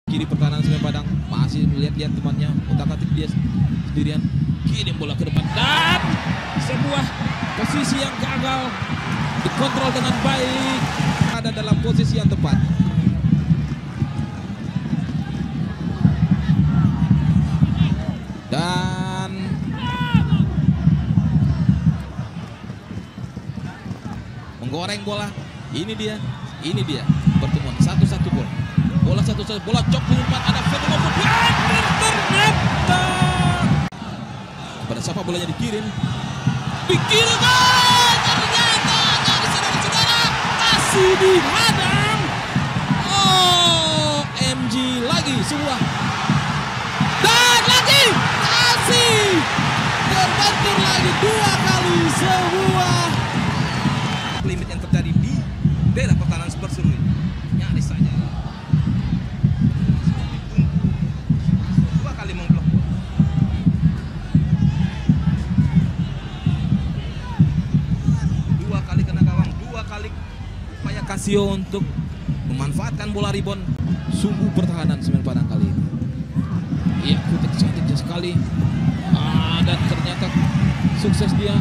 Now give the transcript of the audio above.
Kiri pertahanan Semen Padang masih melihat-lihat temannya, utak-atik dia sendirian. Kirim bola ke depan dan sebuah posisi yang gagal dikontrol dengan baik, ada dalam posisi yang tepat. Dan menggoreng bola. Ini dia pertemuan satu-satu bola satu-satu, bola cok di umpan, ada Ferdinand ternyata pada siapa bolanya dikirim ternyata dari saudara-saudara masih dihadang. MG lagi sebuah dan lagi masih terbentur lagi dua kali sebuah limit yang terjadi di daerah pertahanan Spurs ini nyaris saja dua kali memblok bola. Dua kali kena gawang, dua kali upaya Casio untuk memanfaatkan bola rebound. Sungguh pertahanan Semen Padang kali ini. Iya, cantik sekali. Dan ternyata sukses dia